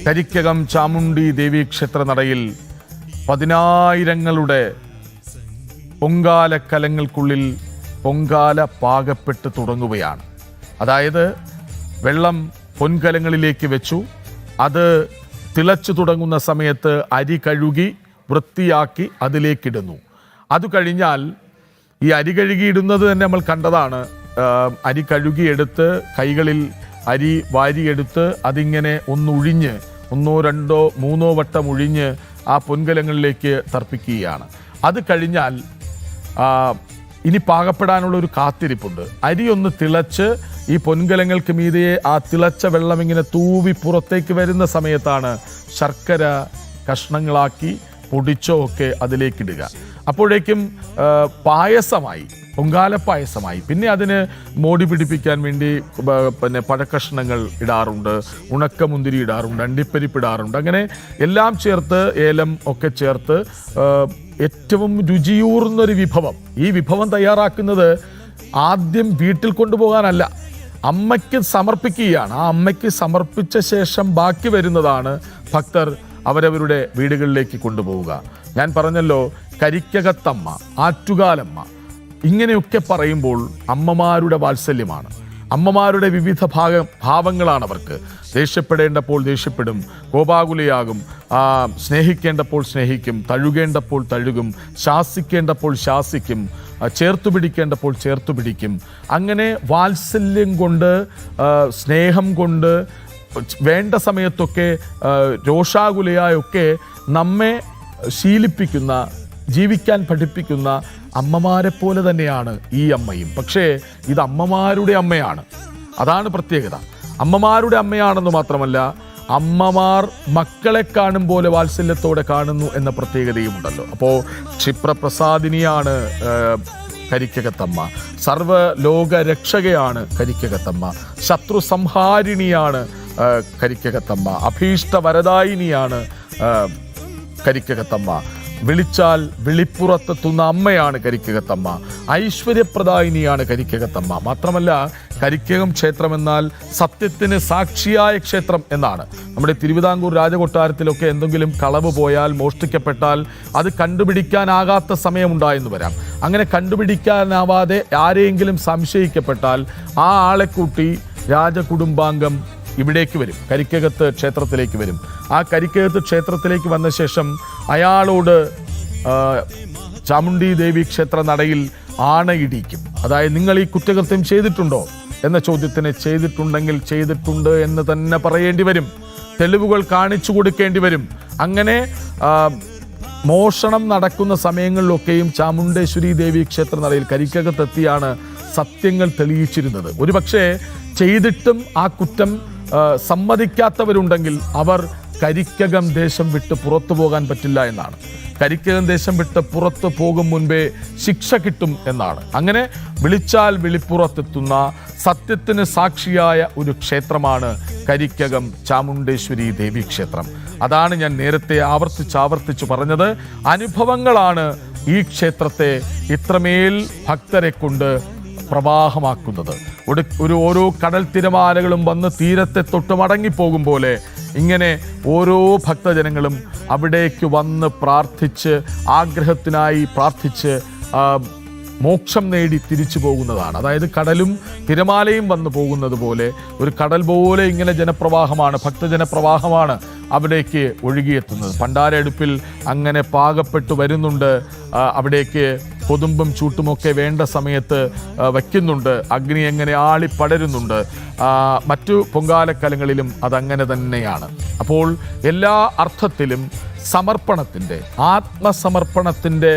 കരിക്കകം ചാമുണ്ഡി ദേവീക്ഷേത്ര നടയിൽ പതിനായിരങ്ങളുടെ പൊങ്കാലക്കലങ്ങൾക്കുള്ളിൽ പൊങ്കാല പാകപ്പെട്ട് തുടങ്ങുകയാണ്. അതായത് വെള്ളം പൊൻകലങ്ങളിലേക്ക് വെച്ചു, അത് തിളച്ചു തുടങ്ങുന്ന സമയത്ത് അരി കഴുകി വൃത്തിയാക്കി അതിലേക്കിടുന്നു. അത് കഴിഞ്ഞാൽ ഈ അരി കഴുകിയിടുന്നത് തന്നെ നമ്മൾ കണ്ടതാണ്. അരി കഴുകിയെടുത്ത് കൈകളിൽ അരി വാരിയെടുത്ത് അതിങ്ങനെ ഒന്നൊഴിഞ്ഞ് 1, 2, 3 വട്ടം ഒഴിഞ്ഞ് ആ പൊൻകലങ്ങളിലേക്ക് തർപ്പിക്കുകയാണ്. അത് കഴിഞ്ഞാൽ ഇനി പാകപ്പെടാനുള്ള ഒരു കാത്തിരിപ്പുണ്ട്. അരി ഒന്ന് തിളച്ച് ഈ പൊൻകലങ്ങൾക്ക് മീതെ ആ തിളച്ച വെള്ളം ഇങ്ങനെ തൂവി പുറത്തേക്ക് വരുന്ന സമയത്താണ് ശർക്കര കഷ്ണങ്ങളാക്കി പൊടിച്ചോ ഒക്കെ അതിലേക്കിടുക. അപ്പോഴേക്കും പായസമായി, പൊങ്കാല പായസമായി. പിന്നെ അതിന് മോടി പിടിപ്പിക്കാൻ വേണ്ടി പിന്നെ പഴക്കഷ്ണങ്ങൾ ഇടാറുണ്ട്, ഉണക്കമുന്തിരി ഇടാറുണ്ട്, അണ്ടിപ്പരിപ്പ് ഇടാറുണ്ട്. അങ്ങനെ എല്ലാം ചേർത്ത്, ഏലം ഒക്കെ ചേർത്ത് ഏറ്റവും രുചിയൂർന്നൊരു വിഭവം. ഈ വിഭവം തയ്യാറാക്കുന്നത് ആദ്യം വീട്ടിൽ കൊണ്ടുപോകാനല്ല, അമ്മയ്ക്ക് സമർപ്പിക്കുകയാണ്. ആ അമ്മയ്ക്ക് സമർപ്പിച്ച ശേഷം ബാക്കി വരുന്നതാണ് ഭക്തർ അവരവരുടെ വീടുകളിലേക്ക് കൊണ്ടുപോവുക. ഞാൻ പറഞ്ഞല്ലോ, കരിക്കകത്തമ്മ, ആറ്റുകാലമ്മ, ഇങ്ങനെയൊക്കെ പറയുമ്പോൾ അമ്മമാരുടെ വാത്സല്യമാണ്. അമ്മമാരുടെ വിവിധ ഭാവങ്ങളാണ് അവർക്ക്. ദേഷ്യപ്പെടേണ്ടപ്പോൾ ദേഷ്യപ്പെടും, കോപാകുലയാകും, സ്നേഹിക്കേണ്ടപ്പോൾ സ്നേഹിക്കും, തഴുകേണ്ടപ്പോൾ തഴുകും, ശാസിക്കേണ്ടപ്പോൾ ശാസിക്കും, ചേർത്തു പിടിക്കേണ്ടപ്പോൾ ചേർത്തു പിടിക്കും. അങ്ങനെ വാത്സല്യം കൊണ്ട്, സ്നേഹം കൊണ്ട്, വേണ്ട സമയത്തൊക്കെ രോഷാകുലയായൊക്കെ നമ്മെ ശീലിപ്പിക്കുന്ന, ജീവിക്കാൻ പഠിപ്പിക്കുന്ന അമ്മമാരെ പോലെ തന്നെയാണ് ഈ അമ്മയും. പക്ഷേ ഇത് അമ്മമാരുടെ അമ്മയാണ്, അതാണ് പ്രത്യേകത. അമ്മമാരുടെ അമ്മയാണെന്ന് മാത്രമല്ല, അമ്മമാർ മക്കളെ കാണും പോലെ വാത്സല്യത്തോടെ കാണുന്നു എന്ന പ്രത്യേകതയും ഉണ്ടല്ലോ. അപ്പോൾ ക്ഷിപ്രപ്രസാദിനിയാണ് കരിക്കകത്തമ്മ, സർവ്വലോക രക്ഷകയാണ് കരിക്കകത്തമ്മ, ശത്രു സംഹാരിണിയാണ് കരിക്കകത്തമ്മ, അഭീഷ്ട വരദായിനിയാണ് കരിക്കകത്തമ്മ, വിളിച്ചാൽ വിളിപ്പുറത്തെത്തുന്ന അമ്മയാണ് കരിക്കകത്തമ്മ, ഐശ്വര്യപ്രദായിനിയാണ് കരിക്കകത്തമ്മ. മാത്രമല്ല, കരിക്കകം ക്ഷേത്രം എന്നാൽ സത്യത്തിന് സാക്ഷിയായ ക്ഷേത്രം എന്നാണ്. നമ്മുടെ തിരുവിതാംകൂർ രാജകൊട്ടാരത്തിലൊക്കെ എന്തെങ്കിലും കളവ് പോയാൽ, മോഷ്ടിക്കപ്പെട്ടാൽ അത് കണ്ടുപിടിക്കാനാകാത്ത സമയമുണ്ടായെന്ന് വരാം. അങ്ങനെ കണ്ടുപിടിക്കാനാവാതെ ആരെയെങ്കിലും സംശയിക്കപ്പെട്ടാൽ ആ ആളെ കൂട്ടി രാജകുടുംബാംഗം ഇവിടേക്ക് വരും, കരിക്കകത്ത് ക്ഷേത്രത്തിലേക്ക് വരും. ആ കരിക്കകത്ത് ക്ഷേത്രത്തിലേക്ക് വന്ന ശേഷം അയാളോട് ചാമുണ്ഡി ദേവി ക്ഷേത്ര നടയിൽ ആണയിടിക്കും. അതായത്, നിങ്ങൾ ഈ കുറ്റകൃത്യം ചെയ്തിട്ടുണ്ടോ എന്ന ചോദ്യത്തിന് ചെയ്തിട്ടുണ്ടെങ്കിൽ ചെയ്തിട്ടുണ്ട് എന്ന് തന്നെ പറയേണ്ടി വരും, തെളിവുകൾ കാണിച്ചു കൊടുക്കേണ്ടി വരും. അങ്ങനെ മോഷണം നടക്കുന്ന സമയങ്ങളിലൊക്കെയും ചാമുണ്ഡേശ്വരി ദേവി ക്ഷേത്ര നടയിൽ കരിക്കകത്തെത്തിയാണ് സത്യങ്ങൾ തെളിയിച്ചിരുന്നത്. ഒരുപക്ഷെ ചെയ്തിട്ടും ആ കുറ്റം സമ്മതിക്കാത്തവരുണ്ടെങ്കിൽ അവർ കരിക്കകം ദേശം വിട്ട് പുറത്തു പോകാൻ പറ്റില്ല എന്നാണ്. കരിക്കകം ദേശം വിട്ട് പുറത്തു പോകും മുൻപേ ശിക്ഷ കിട്ടും എന്നാണ്. അങ്ങനെ വിളിച്ചാൽ വിളിപ്പുറത്തെത്തുന്ന സത്യത്തിന് സാക്ഷിയായ ഒരു ക്ഷേത്രമാണ് കരിക്കകം ചാമുണ്ഡേശ്വരി ദേവി ക്ഷേത്രം. അതാണ് ഞാൻ നേരത്തെ ആവർത്തിച്ച് പറഞ്ഞത്. അനുഭവങ്ങളാണ് ഈ ക്ഷേത്രത്തെ ഇത്രമേൽ ഭക്തരെ കൊണ്ട് പ്രവാഹമാക്കുന്നത്. ഓരോ കടൽ തിരമാലകളും വന്ന് തീരത്തെ തൊട്ട് മടങ്ങിപ്പോകും പോലെ ഇങ്ങനെ ഓരോ ഭക്തജനങ്ങളും അവിടേക്ക് വന്ന് പ്രാർത്ഥിച്ച്, ആഗ്രഹത്തിനായി പ്രാർത്ഥിച്ച് മോക്ഷം നേടി തിരിച്ചു പോകുന്നതാണ്. അതായത് കടലും തിരമാലയും വന്നു പോകുന്നത് പോലെ ഒരു കടൽ പോലെ ഇങ്ങനെ ജനപ്രവാഹമാണ്, ഭക്തജനപ്രവാഹമാണ് അവിടേക്ക് ഒഴുകിയെത്തുന്നത്. പണ്ടാരടുപ്പിൽ അങ്ങനെ പാകപ്പെട്ടു വരുന്നുണ്ട്. അവിടേക്ക് കൊതുമ്പും ചൂട്ടുമൊക്കെ വേണ്ട സമയത്ത് വയ്ക്കുന്നുണ്ട്. അഗ്നി എങ്ങനെ ആളിപ്പടരുന്നുണ്ട്. മറ്റു പൊങ്കാലക്കലങ്ങളിലും അതങ്ങനെ തന്നെയാണ്. അപ്പോൾ എല്ലാ അർത്ഥത്തിലും സമർപ്പണത്തിൻ്റെ, ആത്മസമർപ്പണത്തിൻ്റെ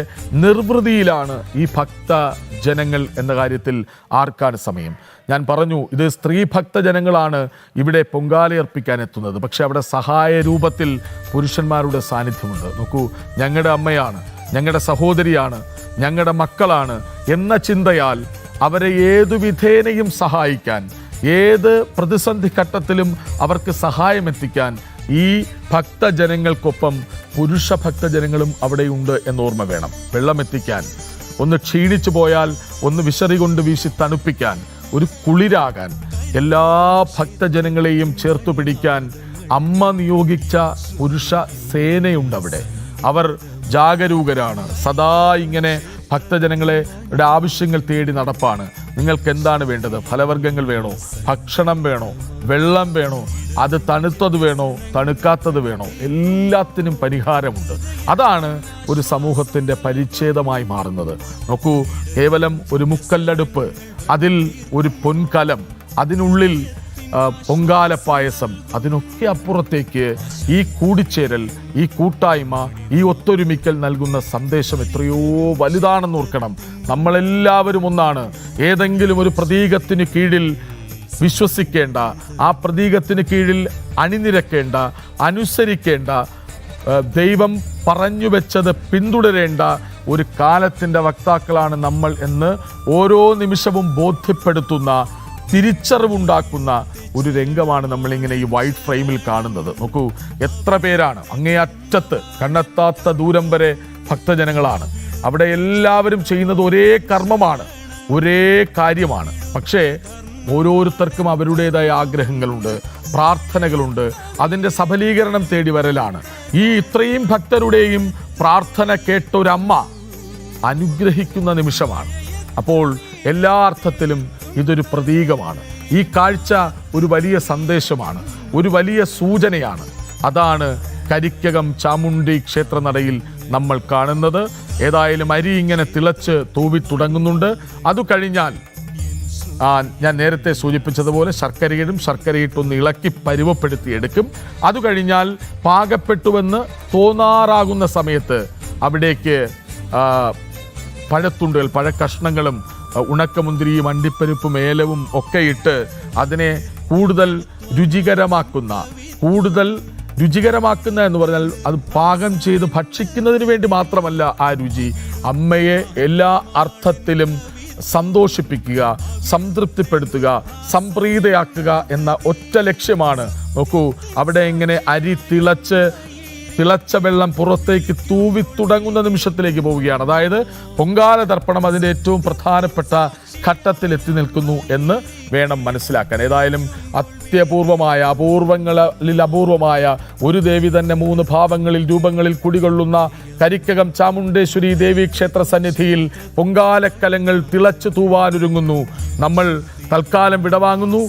നിർവൃതിയിലാണ് ഈ ഭക്തജനങ്ങൾ എന്ന കാര്യത്തിൽ ആർക്കാണ് സമയം? ഞാൻ പറഞ്ഞു, ഇത് സ്ത്രീ ഭക്തജനങ്ങളാണ് ഇവിടെ പൊങ്കാലയർപ്പിക്കാൻ എത്തുന്നത്. പക്ഷെ അവിടെ സഹായ രൂപത്തിൽ പുരുഷന്മാരുടെ സാന്നിധ്യമുണ്ട്. നോക്കൂ, ഞങ്ങളുടെ അമ്മയാണ്, ഞങ്ങളുടെ സഹോദരിയാണ്, ഞങ്ങളുടെ മക്കളാണ് എന്ന ചിന്തയാൽ അവരെ ഏതു വിധേനയും സഹായിക്കാൻ, ഏത് പ്രതിസന്ധി ഘട്ടത്തിലും അവർക്ക് സഹായമെത്തിക്കാൻ ഈ ഭക്തജനങ്ങൾക്കൊപ്പം പുരുഷ ഭക്തജനങ്ങളും അവിടെയുണ്ട് എന്നോർമ്മ വേണം. വെള്ളമെത്തിക്കാൻ, ഒന്ന് ക്ഷീണിച്ചു പോയാൽ ഒന്ന് വിശറി കൊണ്ട് വീശി തണുപ്പിക്കാൻ, ഒരു കുളിരാകാൻ, എല്ലാ ഭക്തജനങ്ങളെയും ചേർത്തു പിടിക്കാൻ അമ്മ നിയോഗിച്ച പുരുഷ സേനയുണ്ട് അവിടെ. അവർ ജാഗരൂകരാണ്, സദാ ഇങ്ങനെ ഭക്തജനങ്ങളുടെ ആവശ്യങ്ങൾ തേടി നടപ്പാണ്. നിങ്ങൾക്ക് എന്താണ് വേണ്ടത്? ഫലവർഗ്ഗങ്ങൾ വേണോ? ഭക്ഷണം വേണോ? വെള്ളം വേണോ? അത് തണുത്തത് വേണോ? തണുക്കാത്തത് വേണോ? എല്ലാത്തിനും പരിഹാരമുണ്ട്. അതാണ് ഒരു സമൂഹത്തിൻ്റെ പരിച്ഛേദമായി മാറുന്നത്. നോക്കൂ, കേവലം ഒരു മുക്കല്ലടുപ്പ്, അതിൽ ഒരു പൊൻകലം, അതിനുള്ളിൽ പൊങ്കാല പായസം, അതിനൊക്കെ അപ്പുറത്തേക്ക് ഈ കൂടിച്ചേരൽ, ഈ കൂട്ടായ്മ, ഈ ഒത്തൊരുമിക്കൽ നൽകുന്ന സന്ദേശം എത്രയോ വലുതാണെന്ന് ഓർക്കണം. നമ്മളെല്ലാവരും ഒന്നാണ്. ഏതെങ്കിലും ഒരു പ്രതീകത്തിന് കീഴിൽ വിശ്വസിക്കേണ്ട, ആ പ്രതീകത്തിന് കീഴിൽ അണിനിരക്കേണ്ട, അനുസരിക്കേണ്ട, ദൈവം പറഞ്ഞു വെച്ചത് പിന്തുടരേണ്ട ഒരു കാലത്തിൻ്റെ വക്താക്കളാണ് നമ്മൾ എന്ന് ഓരോ നിമിഷവും ബോധ്യപ്പെടുത്തുന്ന, തിരിച്ചറിവുണ്ടാക്കുന്ന ഒരു രംഗമാണ് നമ്മളിങ്ങനെ ഈ വൈറ്റ് ഫ്രെയിമിൽ കാണുന്നത്. നോക്കൂ, എത്ര പേരാണ്, അങ്ങേയറ്റത്ത് കണ്ണെത്താത്ത ദൂരം വരെ ഭക്തജനങ്ങളാണ്. അവിടെ എല്ലാവരും ചെയ്യുന്നത് ഒരേ കർമ്മമാണ്, ഒരേ കാര്യമാണ്. പക്ഷേ ഓരോരുത്തർക്കും അവരുടേതായ ആഗ്രഹങ്ങളുണ്ട്, പ്രാർത്ഥനകളുണ്ട്. അതിൻ്റെ സഫലീകരണം തേടി വരലാണ്. ഈ ഇത്രയും ഭക്തരുടെയും പ്രാർത്ഥന കേട്ടൊരമ്മ അനുഗ്രഹിക്കുന്ന നിമിഷമാണ്. അപ്പോൾ എല്ലാ അർത്ഥത്തിലും ഇതൊരു പ്രതീകമാണ്. ഈ കാഴ്ച ഒരു വലിയ സന്ദേശമാണ്, ഒരു വലിയ സൂചനയാണ്. അതാണ് കരിക്കകം ചാമുണ്ഡി ക്ഷേത്രനടയിൽ നമ്മൾ കാണുന്നത്. ഏതായാലും അരി ഇങ്ങനെ തിളച്ച് തൂവി തുടങ്ങുന്നുണ്ട്. അത് കഴിഞ്ഞാൽ ഞാൻ നേരത്തെ സൂചിപ്പിച്ചതുപോലെ ശർക്കരയിട്ടൊന്ന് ഇളക്കി പരുവപ്പെടുത്തി എടുക്കും. അത് കഴിഞ്ഞാൽ പാകപ്പെട്ടുവെന്ന് തോന്നാറാകുന്ന സമയത്ത് അവിടേക്ക് പഴത്തുണ്ടുകൾ, പഴക്കഷ്ണങ്ങളും ഉണക്കമുന്തിരിയും അണ്ടിപ്പരിപ്പും ഏലവും ഒക്കെ ഇട്ട് അതിനെ കൂടുതൽ രുചികരമാക്കുന്ന എന്ന് പറഞ്ഞാൽ അത് പാകം ചെയ്ത് ഭക്ഷിക്കുന്നതിന് വേണ്ടി മാത്രമല്ല ആ രുചി, അമ്മയെ എല്ലാ അർത്ഥത്തിലും സന്തോഷിപ്പിക്കുക, സംതൃപ്തിപ്പെടുത്തുക, സംപ്രീതയാക്കുക എന്ന ഒറ്റ ലക്ഷ്യമാണ്. നോക്കൂ, അവിടെ ഇങ്ങനെ അരി തിളച്ച വെള്ളം പുറത്തേക്ക് തൂവി തുടങ്ങുന്ന നിമിഷത്തിലേക്ക് പോവുകയാണ്. അതായത് പൊങ്കാല തർപ്പണം അതിൻ്റെ ഏറ്റവും പ്രധാനപ്പെട്ട ഘട്ടത്തിൽ എത്തി നിൽക്കുന്നു എന്ന് വേണം മനസ്സിലാക്കാൻ. ഏതായാലും അപൂർവങ്ങളിൽ അപൂർവമായ ഒരു ദേവി തന്നെ 3 രൂപങ്ങളിൽ കുടികൊള്ളുന്ന കരിക്കകം ചാമുണ്ടേശ്വരി ദേവി ക്ഷേത്ര സന്നിധിയിൽ പൊങ്കാലക്കലങ്ങൾ തിളച്ചു തൂവാനൊരുങ്ങുന്നു. നമ്മൾ തൽക്കാലം വിടവാങ്ങുന്നു.